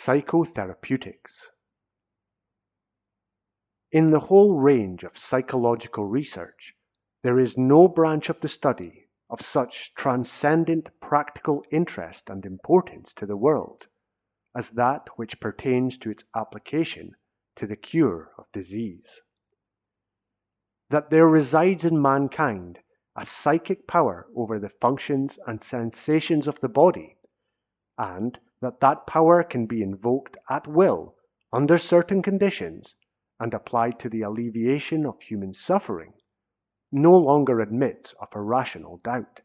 Psycho-Therapeutics. In the whole range of psychological research, there is no branch of the study of such transcendent practical interest and importance to the world as that which pertains to its application to the cure of disease. That there resides in mankind a psychic power over the functions and sensations of the body, and that power can be invoked at will under certain conditions and applied to the alleviation of human suffering, no longer admits of a rational doubt.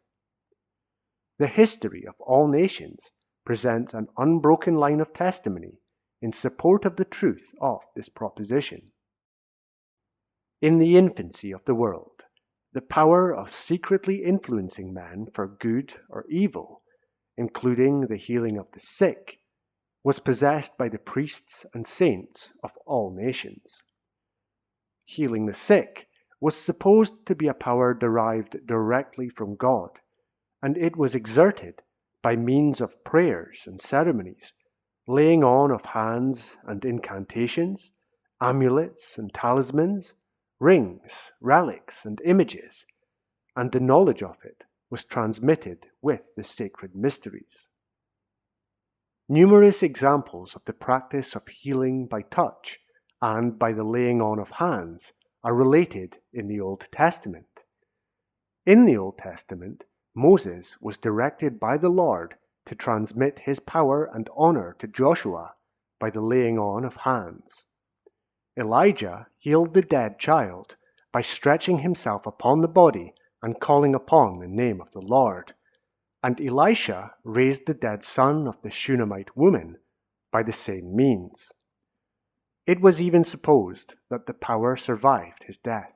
The history of all nations presents an unbroken line of testimony in support of the truth of this proposition. In the infancy of the world, the power of secretly influencing men for good or evil, including the healing of the sick, was possessed by the priests and saints of all nations. Healing the sick was supposed to be a power derived directly from God, and it was exerted by means of prayers and ceremonies, laying on of hands and incantations, amulets and talismans, rings, relics, and images, and the knowledge of it was transmitted with the sacred mysteries. Numerous examples of the practice of healing by touch and by the laying on of hands are related in the Old Testament. In the Old Testament, Moses was directed by the Lord to transmit his power and honor to Joshua by the laying on of hands. Elijah healed the dead child by stretching himself upon the body and calling upon the name of the Lord, and Elisha raised the dead son of the Shunammite woman by the same means. It was even supposed that the power survived his death.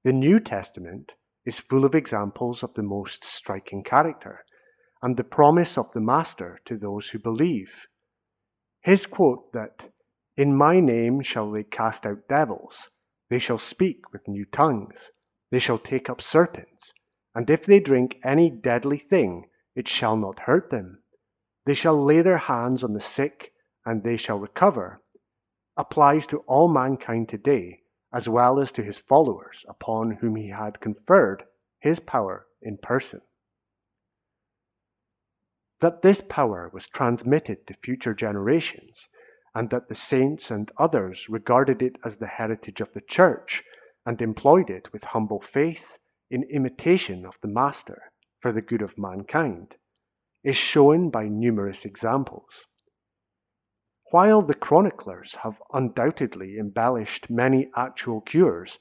The New Testament is full of examples of the most striking character, and the promise of the Master to those who believe. His quote that, "In my name shall they cast out devils, they shall speak with new tongues, they shall take up serpents, and if they drink any deadly thing, it shall not hurt them. They shall lay their hands on the sick, and they shall recover," applies to all mankind today, as well as to his followers upon whom he had conferred his power in person. That this power was transmitted to future generations, and that the saints and others regarded it as the heritage of the Church and employed it with humble faith in imitation of the Master for the good of mankind, is shown by numerous examples. While the chroniclers have undoubtedly embellished many actual cures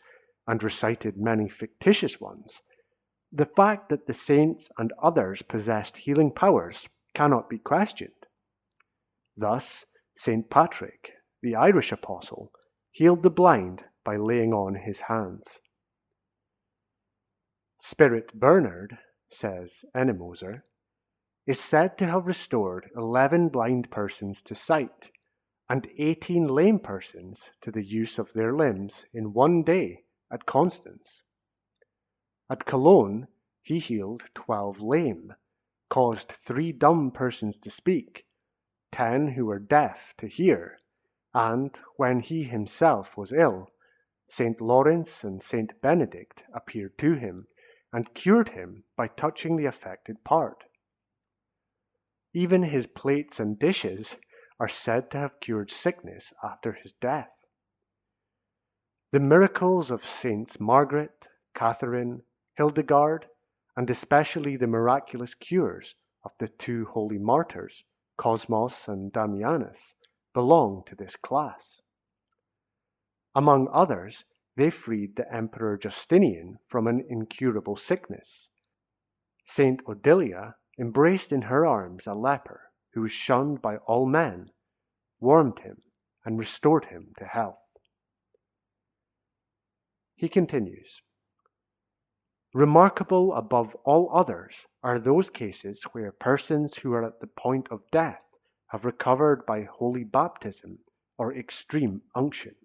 and recited many fictitious ones, the fact that the saints and others possessed healing powers cannot be questioned. Thus, St. Patrick, the Irish apostle, healed the blind by laying on his hands. Spirit Bernard, says Ennemoser, is said to have restored 11 blind persons to sight and 18 lame persons to the use of their limbs in one day at Constance. At Cologne, he healed 12 lame, caused 3 dumb persons to speak, 10 who were deaf to hear, and when he himself was ill, St. Lawrence and St. Benedict appeared to him and cured him by touching the affected part. Even his plates and dishes are said to have cured sickness after his death. The miracles of Saints Margaret, Catherine, Hildegard, and especially the miraculous cures of the 2 holy martyrs, Cosmos and Damianus, belong to this class. Among others, they freed the Emperor Justinian from an incurable sickness. Saint Odilia embraced in her arms a leper who was shunned by all men, warmed him, and restored him to health. He continues, "Remarkable above all others are those cases where persons who are at the point of death have recovered by holy baptism or extreme unction.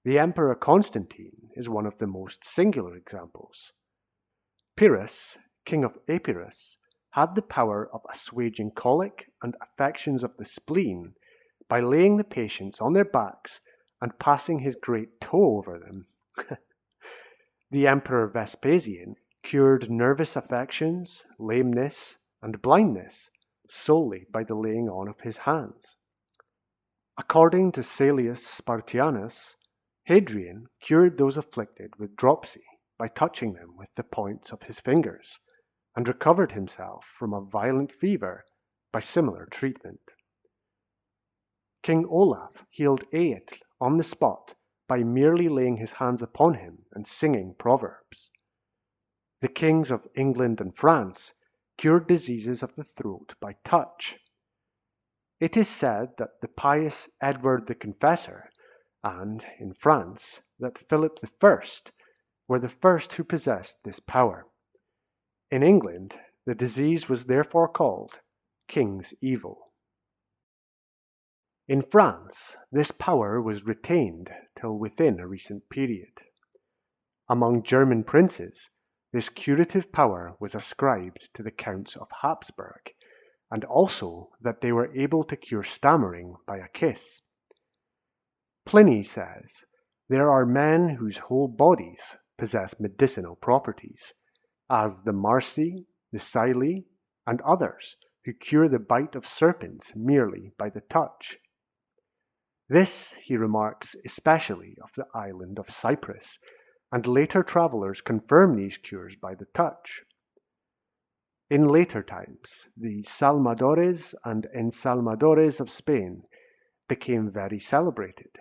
The Emperor Constantine is one of the most singular examples. Pyrrhus, king of Epirus, had the power of assuaging colic and affections of the spleen by laying the patients on their backs and passing his great toe over them. The Emperor Vespasian cured nervous affections, lameness, and blindness solely by the laying on of his hands. According to Salius Spartianus, Hadrian cured those afflicted with dropsy by touching them with the points of his fingers, and recovered himself from a violent fever by similar treatment. King Olaf healed Eatl on the spot by merely laying his hands upon him and singing proverbs. The kings of England and France cured diseases of the throat by touch. It is said that the pious Edward the Confessor, and, in France, that Philip I were the first who possessed this power. In England, the disease was therefore called King's Evil. In France, this power was retained till within a recent period. Among German princes, this curative power was ascribed to the Counts of Habsburg, and also that they were able to cure stammering by a kiss. Pliny says, there are men whose whole bodies possess medicinal properties, as the Marsi, the Silei, and others who cure the bite of serpents merely by the touch. This, he remarks, especially of the island of Cyprus, and later travelers confirm these cures by the touch. In later times, the Salmadores and Ensalmadores of Spain became very celebrated,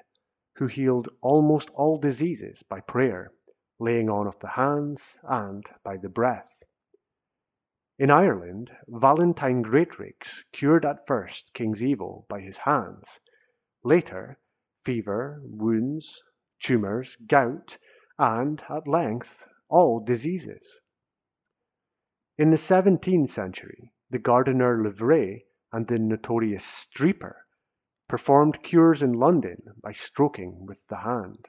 who healed almost all diseases by prayer, laying on of the hands, and by the breath. In Ireland, Valentine Greatrix cured at first King's Evil by his hands. Later, fever, wounds, tumours, gout, and, at length, all diseases. In the 17th century, the gardener Livret and the notorious Streeper performed cures in London by stroking with the hand.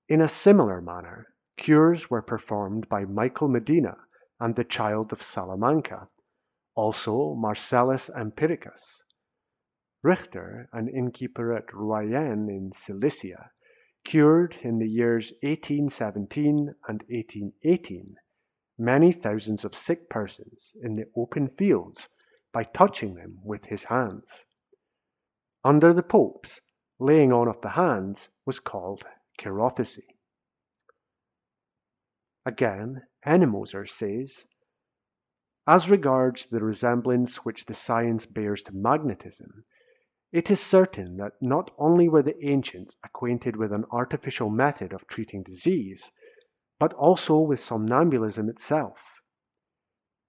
In a similar manner, cures were performed by Michael Medina and the child of Salamanca, also Marcellus Empiricus. Richter, an innkeeper at Royen in Cilicia, cured in the years 1817 and 1818 many thousands of sick persons in the open fields by touching them with his hands. Under the popes, laying on of the hands was called chirothecy. Again, Ennemoser says, as regards the resemblance which the science bears to magnetism, it is certain that not only were the ancients acquainted with an artificial method of treating disease, but also with somnambulism itself.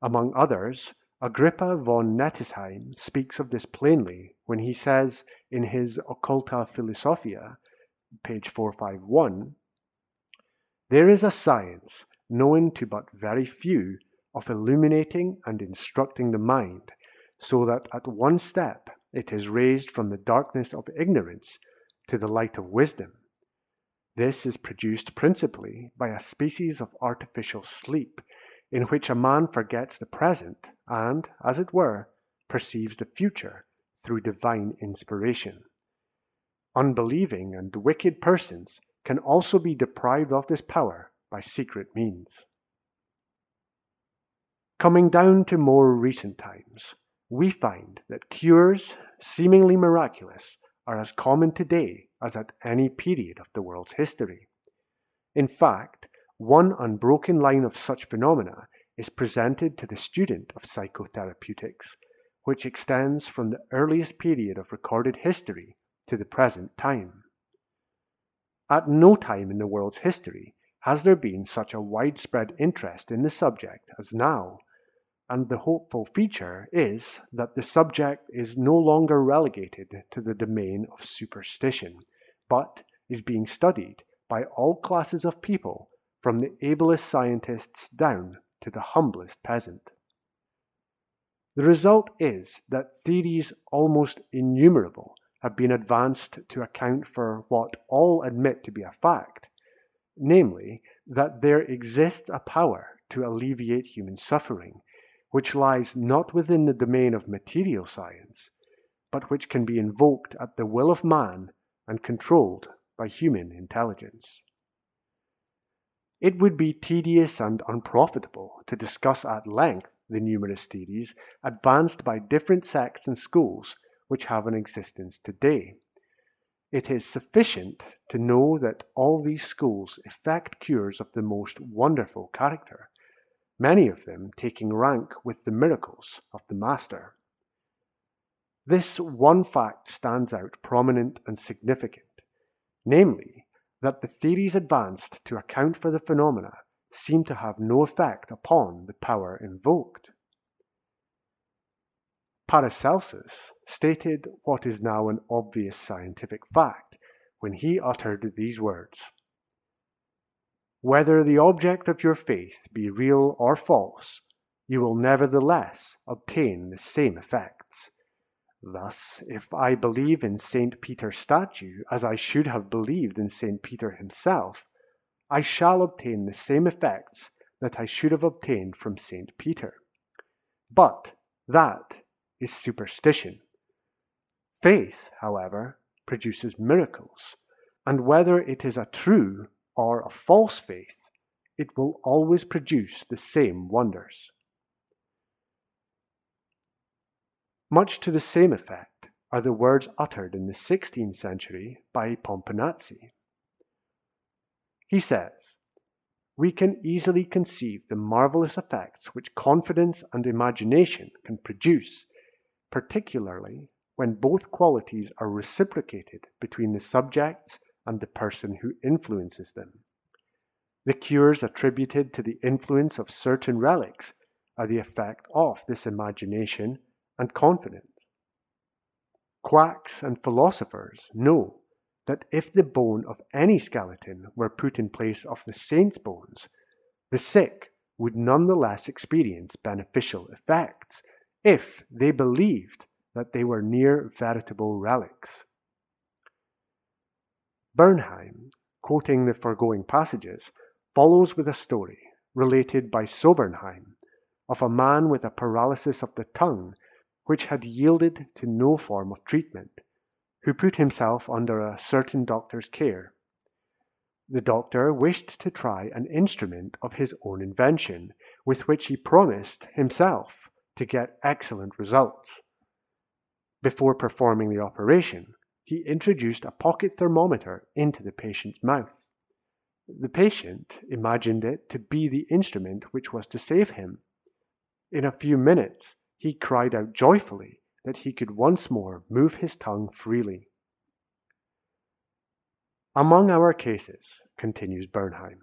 Among others, Agrippa von Nettesheim speaks of this plainly when he says in his Occulta Philosophia, page 451, there is a science, known to but very few, of illuminating and instructing the mind, so that at one step it is raised from the darkness of ignorance to the light of wisdom. This is produced principally by a species of artificial sleep, in which a man forgets the present, and, as it were, perceives the future through divine inspiration. Unbelieving and wicked persons can also be deprived of this power by secret means. Coming down to more recent times, we find that cures, seemingly miraculous, are as common today as at any period of the world's history. In fact, one unbroken line of such phenomena is presented to the student of psychotherapeutics, which extends from the earliest period of recorded history to the present time. At no time in the world's history has there been such a widespread interest in the subject as now, and the hopeful feature is that the subject is no longer relegated to the domain of superstition, but is being studied by all classes of people, from the ablest scientists down to the humblest peasant. The result is that theories almost innumerable have been advanced to account for what all admit to be a fact, namely, that there exists a power to alleviate human suffering, which lies not within the domain of material science, but which can be invoked at the will of man and controlled by human intelligence. It would be tedious and unprofitable to discuss at length the numerous theories advanced by different sects and schools which have an existence today. It is sufficient to know that all these schools effect cures of the most wonderful character, many of them taking rank with the miracles of the Master. This one fact stands out prominent and significant, namely, that the theories advanced to account for the phenomena seem to have no effect upon the power invoked. Paracelsus stated what is now an obvious scientific fact when he uttered these words: "Whether the object of your faith be real or false, you will nevertheless obtain the same effects. Thus, if I believe in St. Peter's statue as I should have believed in St. Peter himself, I shall obtain the same effects that I should have obtained from St. Peter. But that is superstition. Faith, however, produces miracles, and whether it is a true or a false faith, it will always produce the same wonders." Much to the same effect are the words uttered in the 16th century by Pomponazzi. He says, "We can easily conceive the marvelous effects which confidence and imagination can produce, particularly when both qualities are reciprocated between the subjects and the person who influences them. The cures attributed to the influence of certain relics are the effect of this imagination and confidence. Quacks and philosophers know that if the bone of any skeleton were put in place of the saint's bones, the sick would none the less experience beneficial effects if they believed that they were near veritable relics." Bernheim, quoting the foregoing passages, follows with a story, related by Sobernheim, of a man with a paralysis of the tongue which had yielded to no form of treatment, who put himself under a certain doctor's care. The doctor wished to try an instrument of his own invention, with which he promised himself to get excellent results. Before performing the operation, he introduced a pocket thermometer into the patient's mouth. The patient imagined it to be the instrument which was to save him. In a few minutes, he cried out joyfully that he could once more move his tongue freely. "Among our cases," continues Bernheim,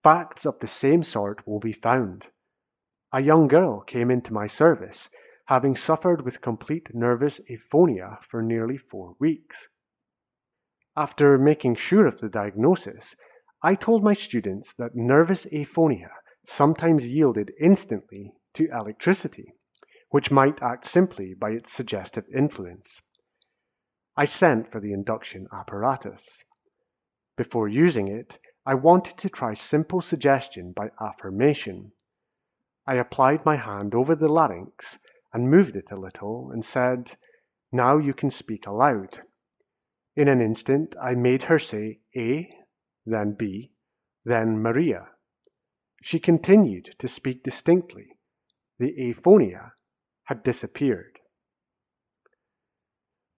"facts of the same sort will be found. A young girl came into my service, having suffered with complete nervous aphonia for nearly 4 weeks. After making sure of the diagnosis, I told my students that nervous aphonia sometimes yielded instantly to electricity, which might act simply by its suggestive influence. I sent for the induction apparatus. Before using it, I wanted to try simple suggestion by affirmation. I applied my hand over the larynx and moved it a little and said, 'Now you can speak aloud.' In an instant I made her say A, then B, then Maria. She continued to speak distinctly. The aphonia had disappeared."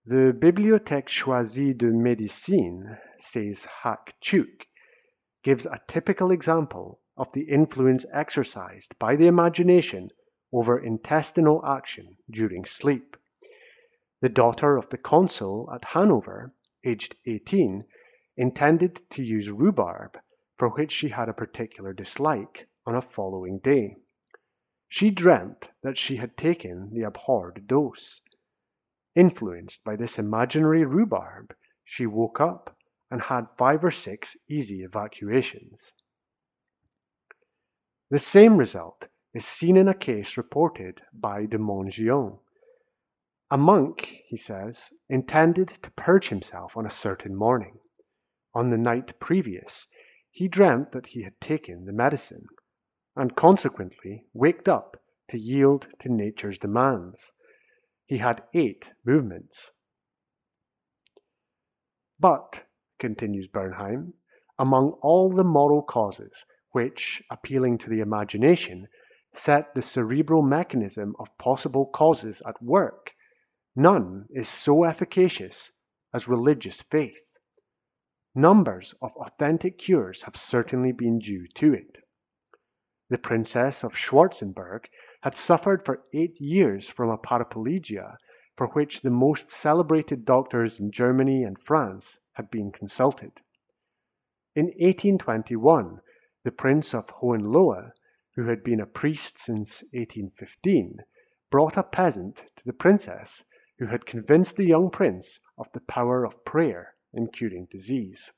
"The Bibliothèque choisie de médecine," says Hack-Chuk, "gives a typical example of the influence exercised by the imagination over intestinal action during sleep. The daughter of the consul at Hanover, aged 18, intended to use rhubarb, for which she had a particular dislike, on a following day. She dreamt that she had taken the abhorred dose. Influenced by this imaginary rhubarb, she woke up and had 5 or 6 easy evacuations." The same result is seen in a case reported by de Montgion. A monk, he says, intended to purge himself on a certain morning. On the night previous, he dreamt that he had taken the medicine. and consequently waked up to yield to nature's demands. He had 8 movements. But, continues Bernheim, among all the moral causes which, appealing to the imagination, set the cerebral mechanism of possible causes at work, none is so efficacious as religious faith. Numbers of authentic cures have certainly been due to it. The Princess of Schwarzenberg had suffered for 8 years from a paraplegia for which the most celebrated doctors in Germany and France had been consulted. In 1821, the Prince of Hohenlohe, who had been a priest since 1815, brought a peasant to the princess who had convinced the young prince of the power of prayer in curing disease.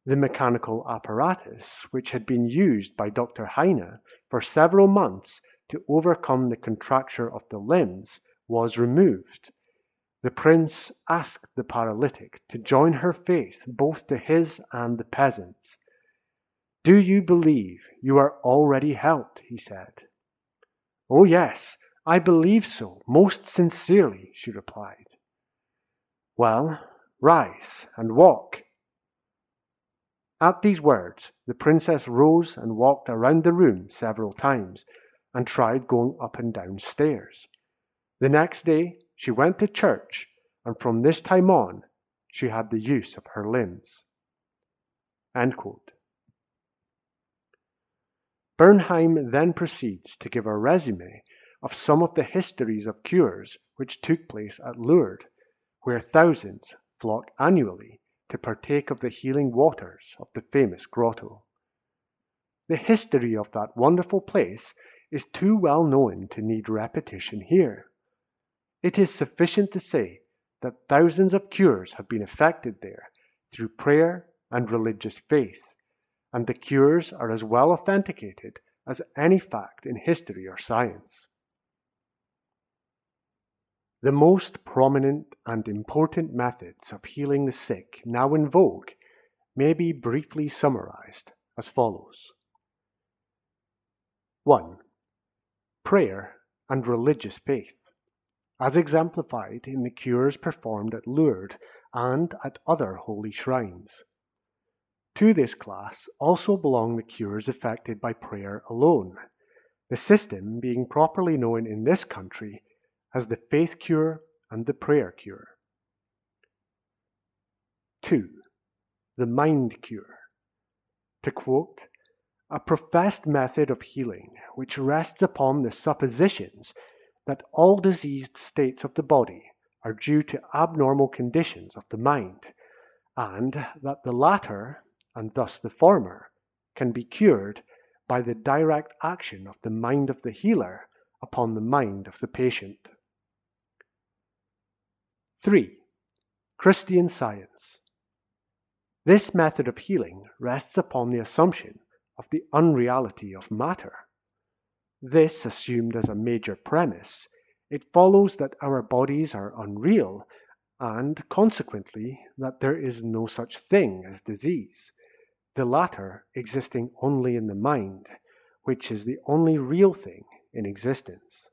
The mechanical apparatus, which had been used by Dr. Heine for several months to overcome the contracture of the limbs, was removed. The prince asked the paralytic to join her faith both to his and the peasant's. "Do you believe you are already helped?" he said. "Oh yes, I believe so, most sincerely," she replied. "Well, rise and walk." At these words, the princess rose and walked around the room several times, and tried going up and down stairs. The next day she went to church, and from this time on she had the use of her limbs. End quote. Bernheim then proceeds to give a resume of some of the histories of cures which took place at Lourdes, where thousands flock annually to partake of the healing waters of the famous grotto. The history of that wonderful place is too well known to need repetition here. It is sufficient to say that thousands of cures have been effected there through prayer and religious faith, and the cures are as well authenticated as any fact in history or science. The most prominent and important methods of healing the sick now in vogue may be briefly summarized as follows. 1. Prayer and religious faith, as exemplified in the cures performed at Lourdes and at other holy shrines. To this class also belong the cures effected by prayer alone, the system being properly known in this country as the faith cure and the prayer cure. 2. The mind cure. To quote, a professed method of healing which rests upon the suppositions that all diseased states of the body are due to abnormal conditions of the mind, and that the latter, and thus the former, can be cured by the direct action of the mind of the healer upon the mind of the patient. 3. Christian Science. This method of healing rests upon the assumption of the unreality of matter. This assumed as a major premise, it follows that our bodies are unreal, and consequently that there is no such thing as disease, the latter existing only in the mind, which is the only real thing in existence.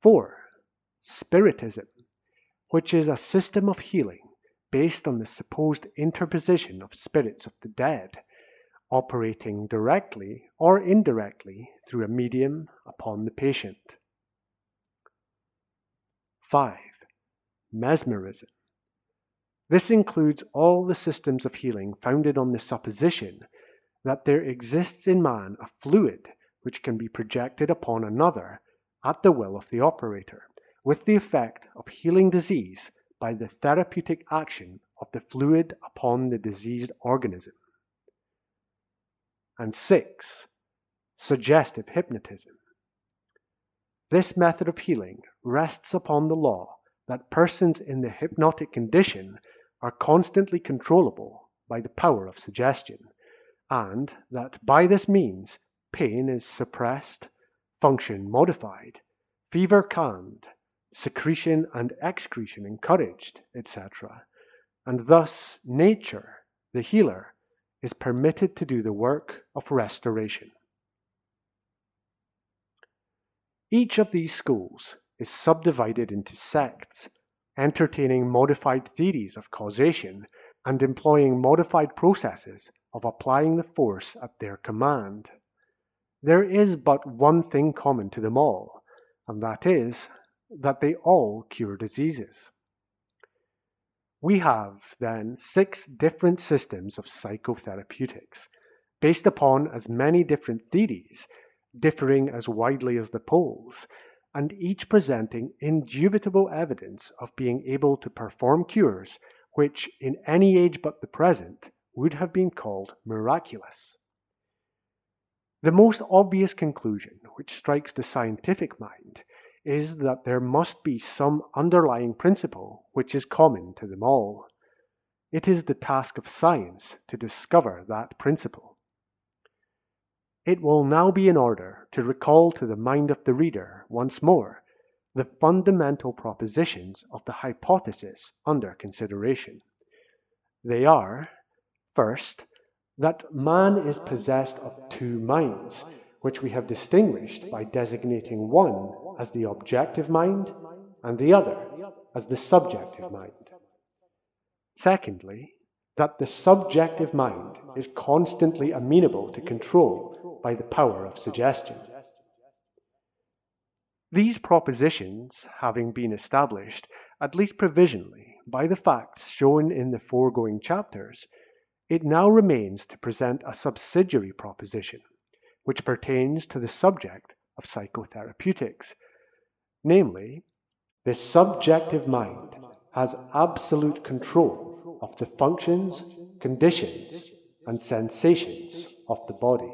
4. Spiritism, which is a system of healing based on the supposed interposition of spirits of the dead, operating directly or indirectly through a medium upon the patient. 5. Mesmerism. This includes all the systems of healing founded on the supposition that there exists in man a fluid which can be projected upon another at the will of the operator, with the effect of healing disease by the therapeutic action of the fluid upon the diseased organism. And 6. Suggestive hypnotism. This method of healing rests upon the law that persons in the hypnotic condition are constantly controllable by the power of suggestion, and that by this means pain is suppressed, function modified, fever calmed, secretion and excretion encouraged, etc., and thus nature, the healer, is permitted to do the work of restoration. Each of these schools is subdivided into sects, entertaining modified theories of causation and employing modified processes of applying the force at their command. There is but one thing common to them all, and that is that they all cure diseases. We have, then, 6 different systems of psychotherapeutics, based upon as many different theories, differing as widely as the poles, and each presenting indubitable evidence of being able to perform cures which, in any age but the present, would have been called miraculous. The most obvious conclusion which strikes the scientific mind is that there must be some underlying principle which is common to them all. It is the task of science to discover that principle. It will now be in order to recall to the mind of the reader once more the fundamental propositions of the hypothesis under consideration. They are, first, that man is possessed of 2 minds, which we have distinguished by designating one as the objective mind and the other as the subjective mind. Secondly, that the subjective mind is constantly amenable to control by the power of suggestion. These propositions having been established, at least provisionally, by the facts shown in the foregoing chapters, it now remains to present a subsidiary proposition, which pertains to the subject of psychotherapeutics, namely, the subjective mind has absolute control of the functions, conditions, and sensations of the body.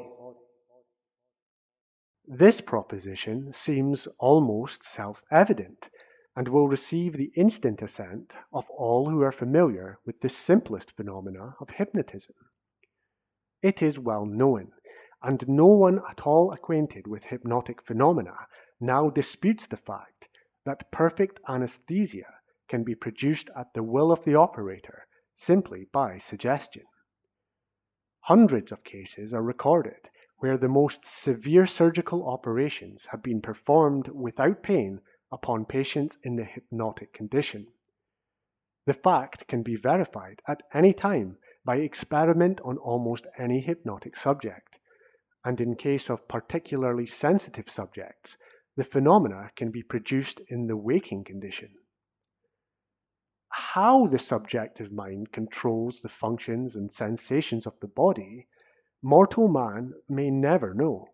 This proposition seems almost self-evident, and will receive the instant assent of all who are familiar with the simplest phenomena of hypnotism. It is well known, and no one at all acquainted with hypnotic phenomena now disputes the fact that perfect anesthesia can be produced at the will of the operator simply by suggestion. Hundreds of cases are recorded where the most severe surgical operations have been performed without pain upon patients in the hypnotic condition. The fact can be verified at any time by experiment on almost any hypnotic subject, and in case of particularly sensitive subjects, the phenomena can be produced in the waking condition. How the subjective mind controls the functions and sensations of the body, mortal man may never know.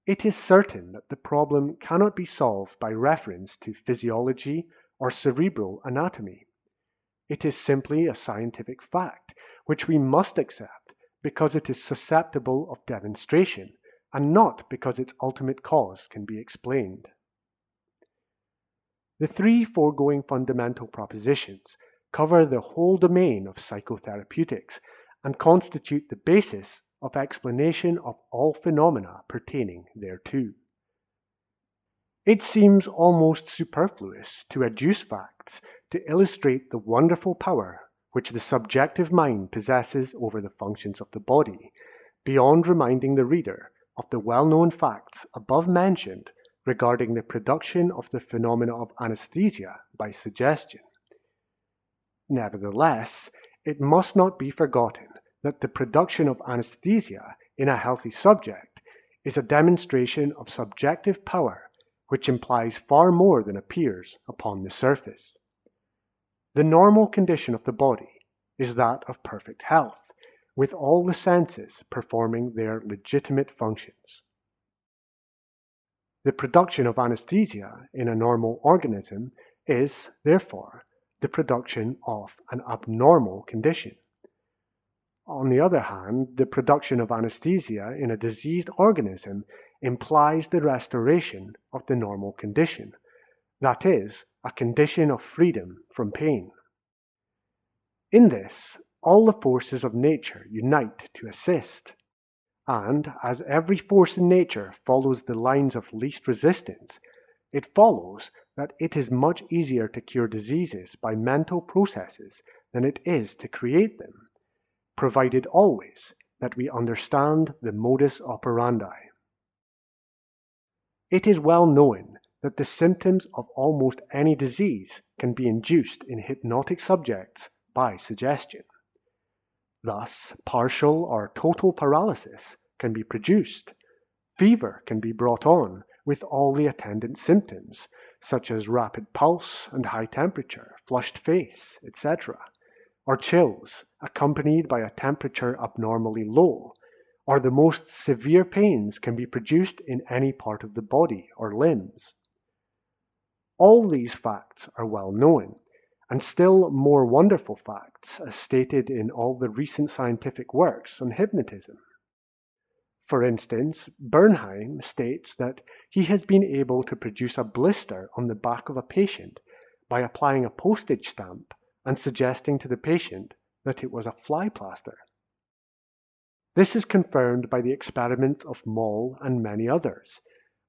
It is certain that the problem cannot be solved by reference to physiology or cerebral anatomy. It is simply a scientific fact, which we must accept because it is susceptible of demonstration, and not because its ultimate cause can be explained. The 3 foregoing fundamental propositions cover the whole domain of psychotherapeutics and constitute the basis of explanation of all phenomena pertaining thereto. It seems almost superfluous to adduce facts to illustrate the wonderful power which the subjective mind possesses over the functions of the body, beyond reminding the reader of the well-known facts above mentioned regarding the production of the phenomena of anesthesia by suggestion. Nevertheless, it must not be forgotten that the production of anesthesia in a healthy subject is a demonstration of subjective power which implies far more than appears upon the surface. The normal condition of the body is that of perfect health, with all the senses performing their legitimate functions. The production of anesthesia in a normal organism is, therefore, the production of an abnormal condition. On the other hand, the production of anesthesia in a diseased organism implies the restoration of the normal condition, that is, a condition of freedom from pain. In this, all the forces of nature unite to assist, and as every force in nature follows the lines of least resistance, it follows that it is much easier to cure diseases by mental processes than it is to create them. provided always that we understand the modus operandi. It is well known that the symptoms of almost any disease can be induced in hypnotic subjects by suggestion. Thus, partial or total paralysis can be produced. Fever can be brought on with all the attendant symptoms, such as rapid pulse and high temperature, flushed face, etc., or chills accompanied by a temperature abnormally low, or the most severe pains can be produced in any part of the body or limbs. All these facts are well known, and still more wonderful facts as stated in all the recent scientific works on hypnotism. For instance, Bernheim states that he has been able to produce a blister on the back of a patient by applying a postage stamp and suggesting to the patient that it was a fly plaster. This is confirmed by the experiments of Moll and many others,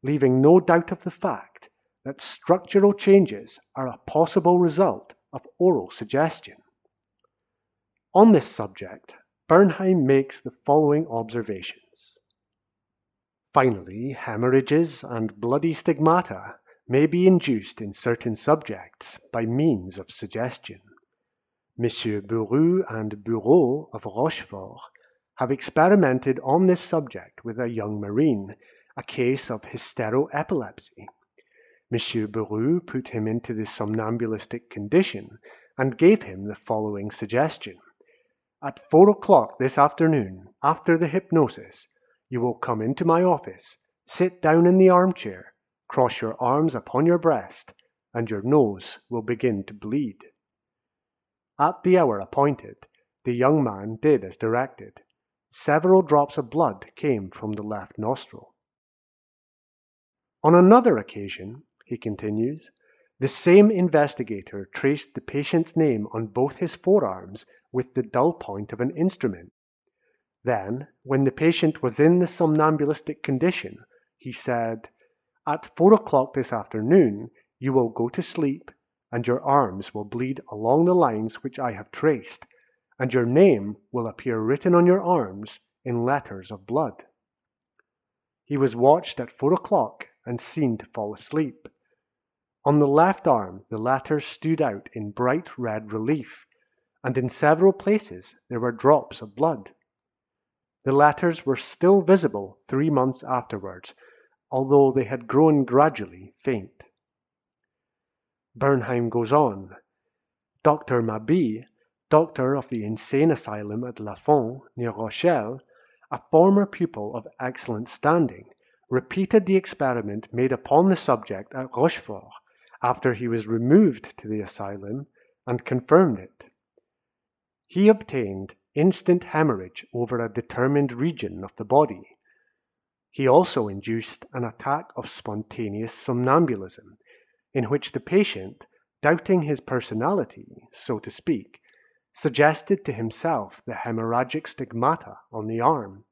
leaving no doubt of the fact that structural changes are a possible result of oral suggestion. On this subject, Bernheim makes the following observations. Finally, hemorrhages and bloody stigmata may be induced in certain subjects by means of suggestion. Messieurs Bourru and Bureau of Rochefort have experimented on this subject with a young marine, a case of hysteroepilepsy. Monsieur Bourru put him into the somnambulistic condition and gave him the following suggestion. At 4 o'clock this afternoon, after the hypnosis, you will come into my office, sit down in the armchair, cross your arms upon your breast, and your nose will begin to bleed. At the hour appointed, the young man did as directed. Several drops of blood came from the left nostril. On another occasion, he continues, the same investigator traced the patient's name on both his forearms with the dull point of an instrument. Then, when the patient was in the somnambulistic condition, he said, At 4 o'clock this afternoon, you will go to sleep, and your arms will bleed along the lines which I have traced, and your name will appear written on your arms in letters of blood. He was watched at 4 o'clock and seen to fall asleep. On the left arm, the letters stood out in bright red relief, and in several places there were drops of blood. The letters were still visible 3 months afterwards, although they had grown gradually faint. Bernheim goes on. Dr. Mabie, doctor of the insane asylum at La Font, near Rochelle, a former pupil of excellent standing, repeated the experiment made upon the subject at Rochefort after he was removed to the asylum and confirmed it. He obtained instant hemorrhage over a determined region of the body. He also induced an attack of spontaneous somnambulism, in which the patient, doubting his personality, so to speak, suggested to himself the hemorrhagic stigmata on the arm,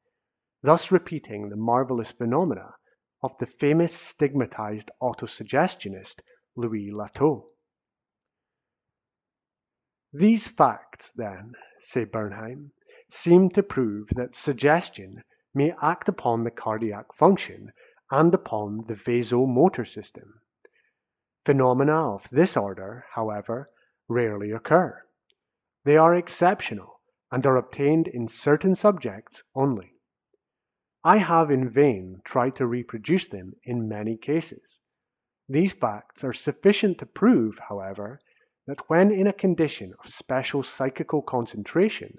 thus repeating the marvelous phenomena of the famous stigmatized autosuggestionist Louis Lateau. These facts, then, say Bernheim, seem to prove that suggestion may act upon the cardiac function and upon the vasomotor system. Phenomena of this order, however, rarely occur. They are exceptional and are obtained in certain subjects only. I have in vain tried to reproduce them in many cases. These facts are sufficient to prove, however, that when in a condition of special psychical concentration,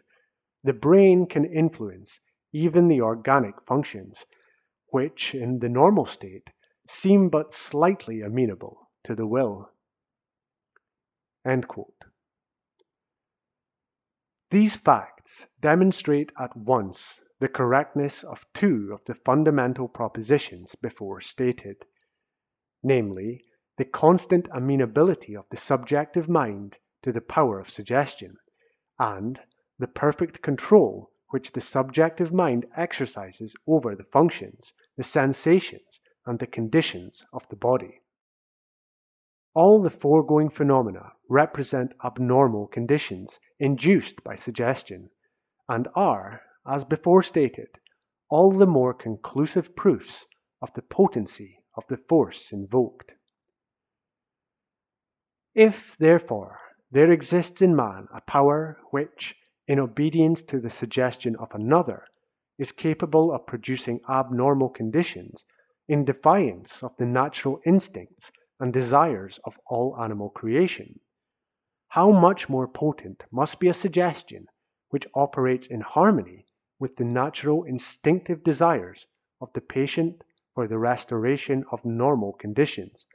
the brain can influence even the organic functions, which in the normal state seem but slightly amenable to the will. End quote. These facts demonstrate at once the correctness of two of the fundamental propositions before stated, namely, the constant amenability of the subjective mind to the power of suggestion, and the perfect control which the subjective mind exercises over the functions, the sensations, and the conditions of the body. All the foregoing phenomena represent abnormal conditions induced by suggestion, and are, as before stated, all the more conclusive proofs of the potency of the force invoked. If, therefore, there exists in man a power which, in obedience to the suggestion of another, is capable of producing abnormal conditions in defiance of the natural instincts and desires of all animal creation, how much more potent must be a suggestion which operates in harmony with the natural instinctive desires of the patient for the restoration of normal conditions,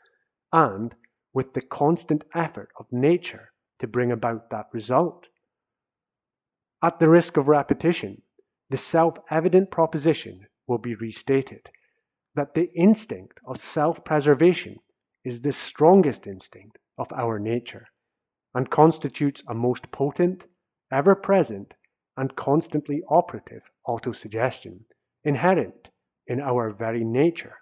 and with the constant effort of nature to bring about that result. At the risk of repetition, the self-evident proposition will be restated that the instinct of self-preservation is the strongest instinct of our nature, and constitutes a most potent, ever-present, and constantly operative autosuggestion, inherent in our very nature.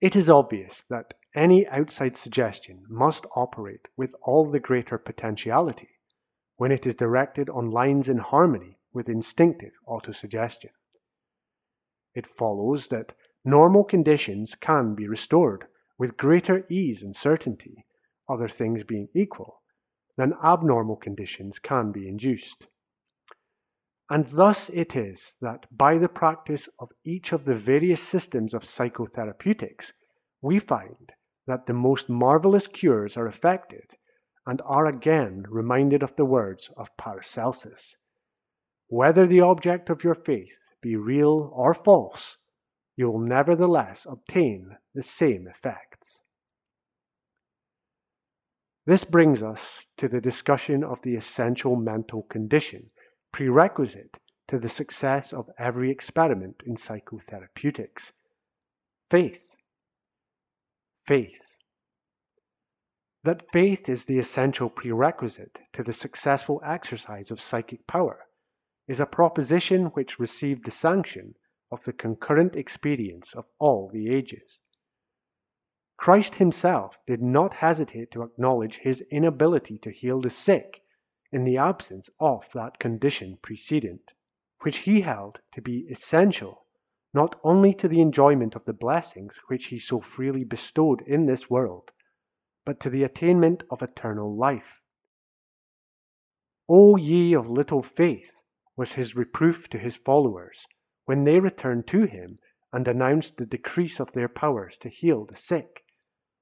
It is obvious that any outside suggestion must operate with all the greater potentiality when it is directed on lines in harmony with instinctive autosuggestion. It follows that normal conditions can be restored with greater ease and certainty, other things being equal, than abnormal conditions can be induced. And thus it is that by the practice of each of the various systems of psychotherapeutics, we find that the most marvelous cures are effected, and are again reminded of the words of Paracelsus. Whether the object of your faith be real or false, you will nevertheless obtain the same effects. This brings us to the discussion of the essential mental condition prerequisite to the success of every experiment in psychotherapeutics. Faith. Faith. That faith is the essential prerequisite to the successful exercise of psychic power is a proposition which received the sanction of the concurrent experience of all the ages. Christ himself did not hesitate to acknowledge his inability to heal the sick in the absence of that condition precedent, which he held to be essential not only to the enjoyment of the blessings which he so freely bestowed in this world, but to the attainment of eternal life. O ye of little faith, was his reproof to his followers when they returned to him and announced the decrease of their powers to heal the sick,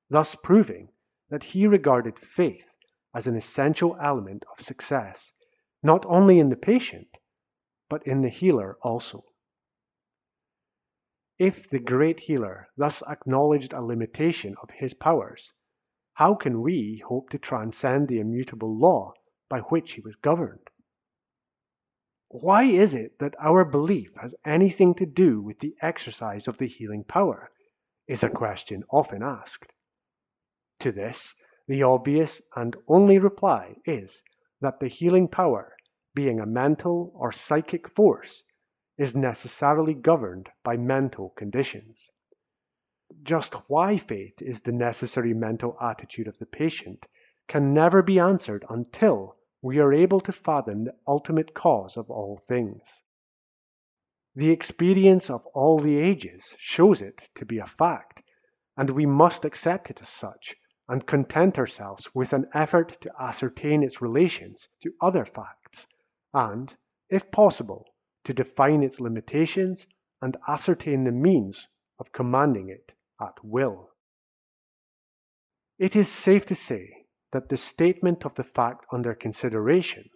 thus proving that he regarded faith as an essential element of success, not only in the patient, but in the healer also. If the great healer thus acknowledged a limitation of his powers, how can we hope to transcend the immutable law by which he was governed? Why is it that our belief has anything to do with the exercise of the healing power, is a question often asked. To this, the obvious and only reply is that the healing power, being a mental or psychic force, is necessarily governed by mental conditions. Just why faith is the necessary mental attitude of the patient can never be answered until we are able to fathom the ultimate cause of all things. The experience of all the ages shows it to be a fact, and we must accept it as such, and content ourselves with an effort to ascertain its relations to other facts, and, if possible, to define its limitations and ascertain the means of commanding it at will. It is safe to say that the statement of the fact under consideration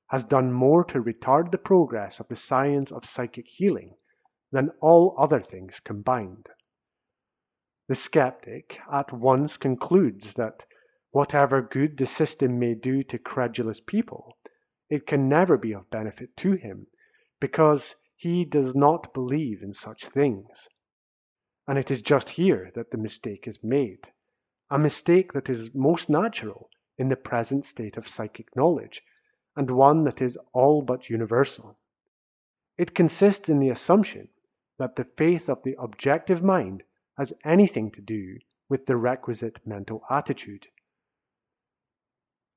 has done more to retard the progress of the science of psychic healing than all other things combined. The skeptic at once concludes that whatever good the system may do to credulous people, it can never be of benefit to him, because he does not believe in such things. And it is just here that the mistake is made, a mistake that is most natural in the present state of psychic knowledge, and one that is all but universal. It consists in the assumption that the faith of the objective mind has anything to do with the requisite mental attitude.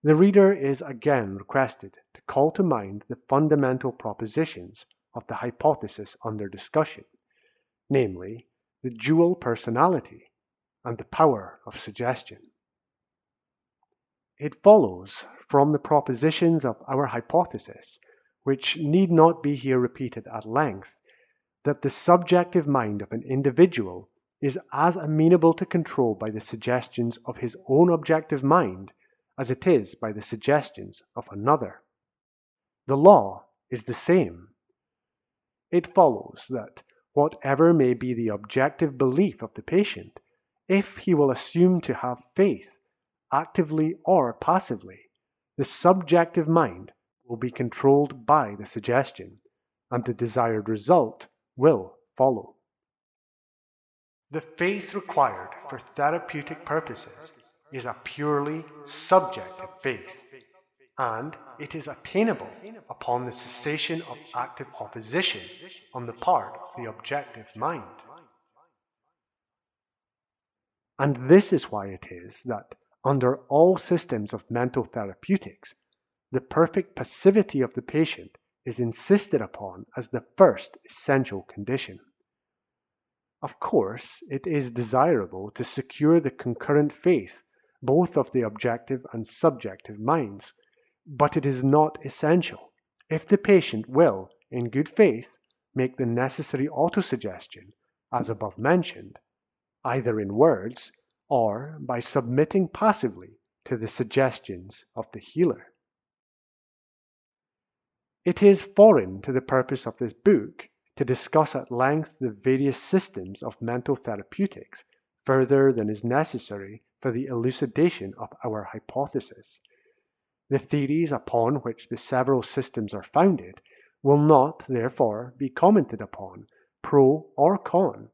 The reader is again requested to call to mind the fundamental propositions of the hypothesis under discussion, namely, the dual personality and the power of suggestion. It follows from the propositions of our hypothesis, which need not be here repeated at length, that the subjective mind of an individual is as amenable to control by the suggestions of his own objective mind as it is by the suggestions of another. The law is the same. It follows that whatever may be the objective belief of the patient, if he will assume to have faith, actively or passively, the subjective mind will be controlled by the suggestion, and the desired result will follow. The faith required for therapeutic purposes is a purely subjective faith, and it is attainable upon the cessation of active opposition on the part of the objective mind. And this is why it is that, under all systems of mental therapeutics, the perfect passivity of the patient is insisted upon as the first essential condition. Of course, it is desirable to secure the concurrent faith both of the objective and subjective minds, but it is not essential. If the patient will, in good faith, make the necessary autosuggestion, as above mentioned, either in words or by submitting passively to the suggestions of the healer. It is foreign to the purpose of this book to discuss at length the various systems of mental therapeutics further than is necessary for the elucidation of our hypothesis. The theories upon which the several systems are founded will not, therefore, be commented upon, pro or con,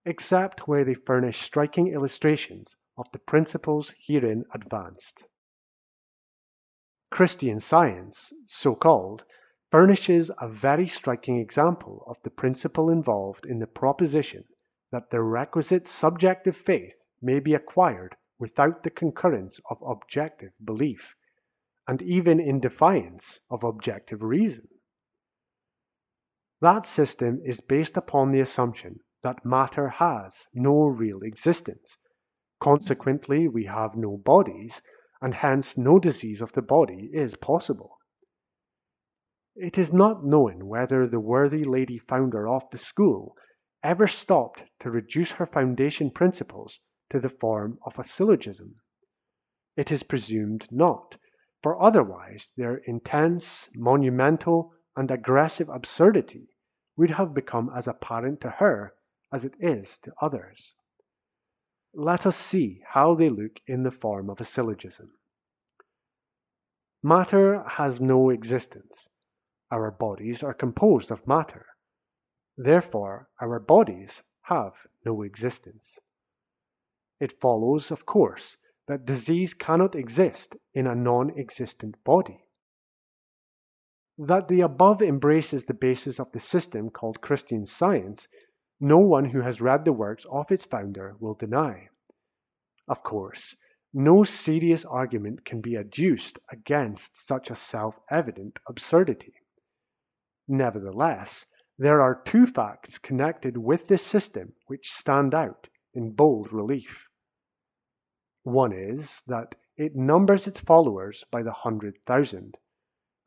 except where they furnish striking illustrations of the principles herein advanced. Christian Science, so called, furnishes a very striking example of the principle involved in the proposition that the requisite subjective faith may be acquired without the concurrence of objective belief, and even in defiance of objective reason. That system is based upon the assumption that matter has no real existence. Consequently, we have no bodies, and hence no disease of the body is possible. It is not known whether the worthy lady founder of the school ever stopped to reduce her foundation principles to the form of a syllogism. It is presumed not, for otherwise their intense, monumental, and aggressive absurdity would have become as apparent to her as it is to others. Let us see how they look in the form of a syllogism. Matter has no existence. Our bodies are composed of matter. Therefore, our bodies have no existence. It follows, of course, that disease cannot exist in a non-existent body. That the above embraces the basis of the system called Christian Science, no one who has read the works of its founder will deny. Of course, no serious argument can be adduced against such a self-evident absurdity. Nevertheless, there are two facts connected with this system which stand out in bold relief. One is that it numbers its followers by the 100,000,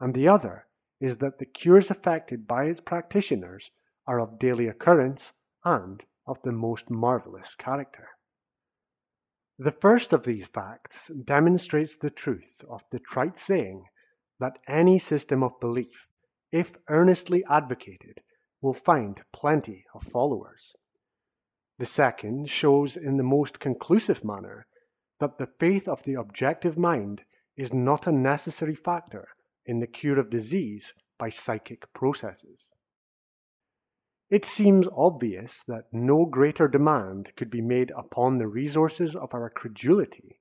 and the other is that the cures effected by its practitioners are of daily occurrence and of the most marvelous character. The first of these facts demonstrates the truth of the trite saying that any system of belief, if earnestly advocated, will find plenty of followers. The second shows in the most conclusive manner that the faith of the objective mind is not a necessary factor in the cure of disease by psychic processes. It seems obvious that no greater demand could be made upon the resources of our credulity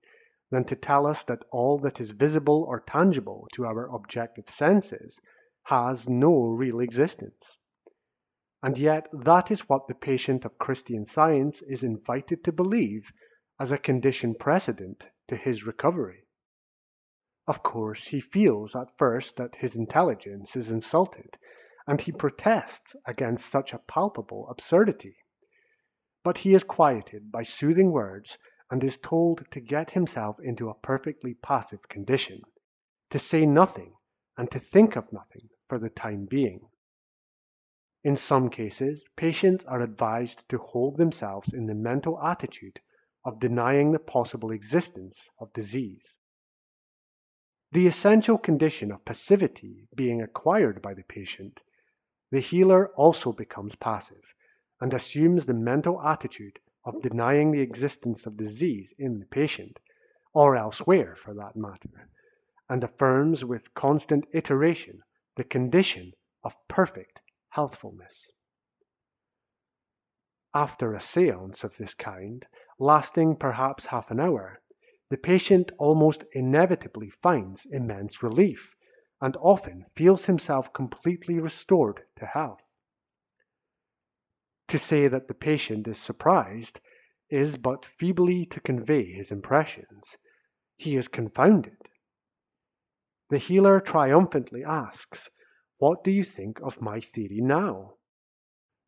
than to tell us that all that is visible or tangible to our objective senses has no real existence. And yet that is what the patient of Christian Science is invited to believe as a condition precedent to his recovery. Of course, he feels at first that his intelligence is insulted, and he protests against such a palpable absurdity. But he is quieted by soothing words and is told to get himself into a perfectly passive condition, to say nothing and to think of nothing for the time being. In some cases, patients are advised to hold themselves in the mental attitude of denying the possible existence of disease. The essential condition of passivity being acquired by the patient, the healer also becomes passive and assumes the mental attitude of denying the existence of disease in the patient, or elsewhere for that matter, and affirms with constant iteration the condition of perfect healthfulness. After a séance of this kind, lasting perhaps half an hour, the patient almost inevitably finds immense relief and often feels himself completely restored to health. To say that the patient is surprised is but feebly to convey his impressions. He is confounded. The healer triumphantly asks, "What do you think of my theory now?"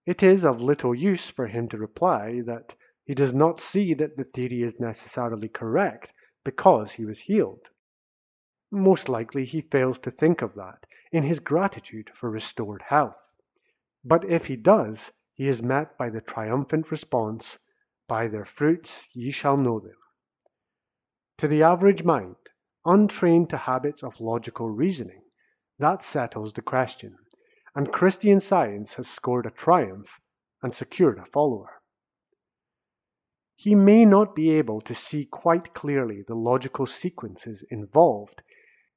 It is of little use for him to reply that he does not see that the theory is necessarily correct because he was healed. Most likely he fails to think of that in his gratitude for restored health. But if he does, he is met by the triumphant response, "By their fruits ye shall know them." To the average mind, untrained to habits of logical reasoning, that settles the question, and Christian Science has scored a triumph and secured a follower. He may not be able to see quite clearly the logical sequences involved.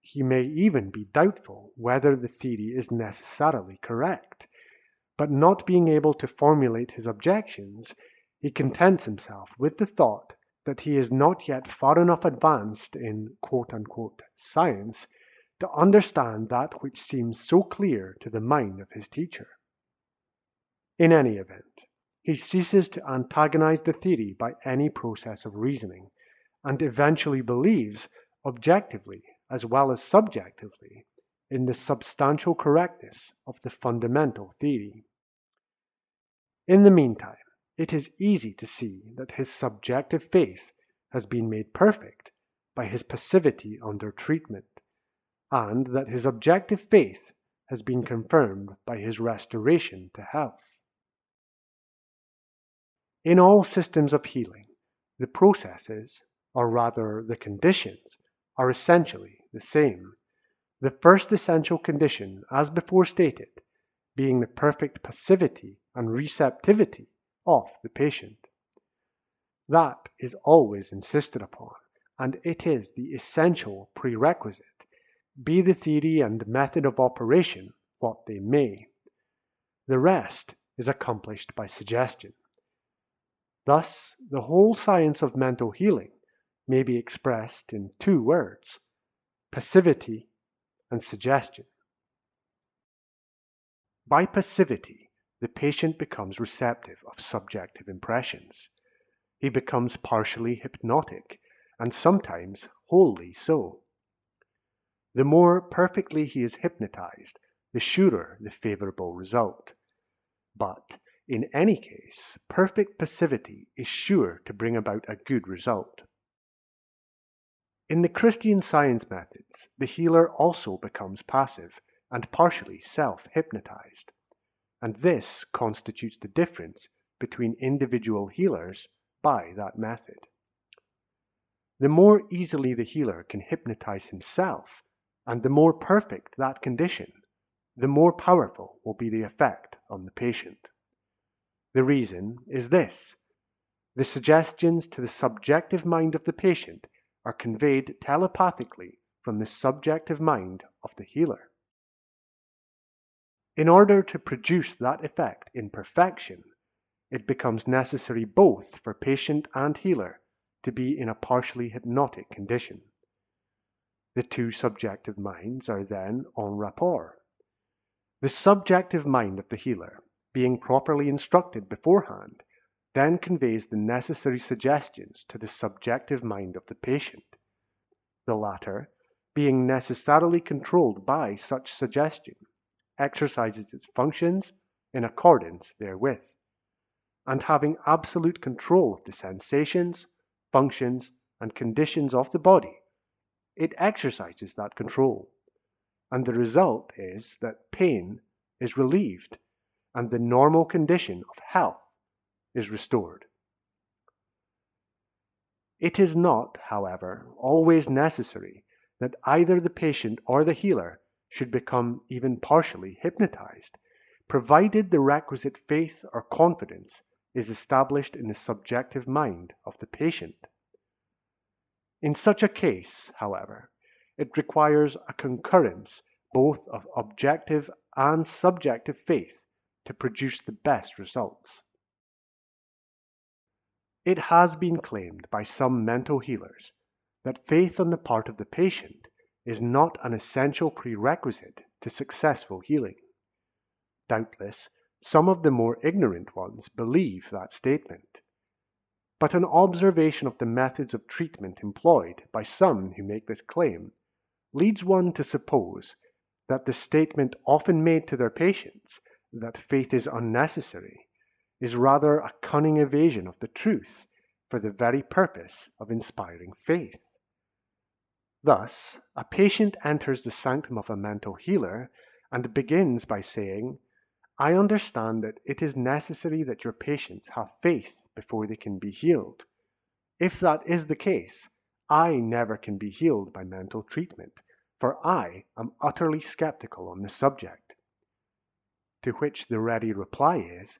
He may even be doubtful whether the theory is necessarily correct. But not being able to formulate his objections, he contents himself with the thought that he is not yet far enough advanced in "science" to understand that which seems so clear to the mind of his teacher. In any event, he ceases to antagonize the theory by any process of reasoning, and eventually believes, objectively as well as subjectively, in the substantial correctness of the fundamental theory. In the meantime, it is easy to see that his subjective faith has been made perfect by his passivity under treatment, and that his objective faith has been confirmed by his restoration to health. In all systems of healing, the processes, or rather the conditions, are essentially the same. The first essential condition, as before stated, being the perfect passivity and receptivity of the patient. That is always insisted upon, and it is the essential prerequisite, be the theory and method of operation what they may. The rest is accomplished by suggestion. Thus, the whole science of mental healing may be expressed in two words: passivity and suggestion. By passivity, the patient becomes receptive of subjective impressions. He becomes partially hypnotic, and sometimes wholly so. The more perfectly he is hypnotized, the surer the favorable result. But, in any case, perfect passivity is sure to bring about a good result. In the Christian Science methods, the healer also becomes passive and partially self-hypnotized, and this constitutes the difference between individual healers by that method. The more easily the healer can hypnotize himself, and the more perfect that condition, the more powerful will be the effect on the patient. The reason is this: the suggestions to the subjective mind of the patient are conveyed telepathically from the subjective mind of the healer. In order to produce that effect in perfection, it becomes necessary both for patient and healer to be in a partially hypnotic condition. The two subjective minds are then en rapport. The subjective mind of the healer, being properly instructed beforehand, then conveys the necessary suggestions to the subjective mind of the patient. The latter, being necessarily controlled by such suggestion, exercises its functions in accordance therewith, and having absolute control of the sensations, functions, and conditions of the body, it exercises that control, and the result is that pain is relieved and the normal condition of health is restored. It is not, however, always necessary that either the patient or the healer should become even partially hypnotized, provided the requisite faith or confidence is established in the subjective mind of the patient. In such a case, however, it requires a concurrence both of objective and subjective faith to produce the best results. It has been claimed by some mental healers that faith on the part of the patient is not an essential prerequisite to successful healing. Doubtless, some of the more ignorant ones believe that statement. But an observation of the methods of treatment employed by some who make this claim leads one to suppose that the statement often made to their patients, that faith is unnecessary, is rather a cunning evasion of the truth for the very purpose of inspiring faith. Thus, a patient enters the sanctum of a mental healer and begins by saying, "I understand that it is necessary that your patients have faith before they can be healed. If that is the case, I never can be healed by mental treatment, for I am utterly skeptical on the subject." To which the ready reply is,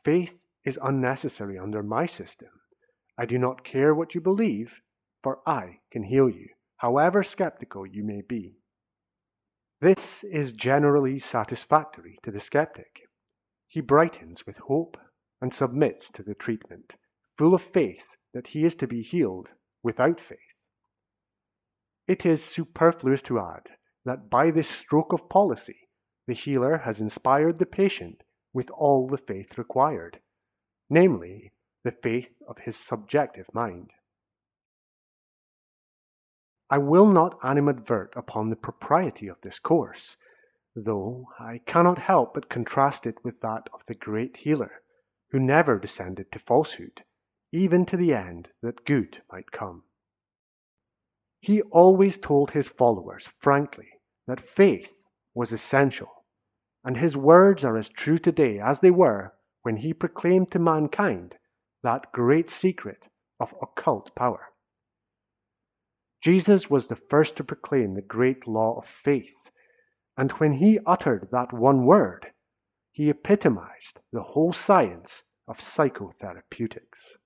"Faith is unnecessary under my system. I do not care what you believe, for I can heal you, however skeptical you may be." This is generally satisfactory to the skeptic. He brightens with hope and submits to the treatment, full of faith that he is to be healed without faith. It is superfluous to add that by this stroke of policy, the healer has inspired the patient with all the faith required, namely, the faith of his subjective mind. I will not animadvert upon the propriety of this course, though I cannot help but contrast it with that of the great healer, who never descended to falsehood, even to the end that good might come. He always told his followers frankly that faith was essential, and his words are as true today as they were when he proclaimed to mankind that great secret of occult power. Jesus was the first to proclaim the great law of faith, and when he uttered that one word, he epitomized the whole science of psychotherapeutics.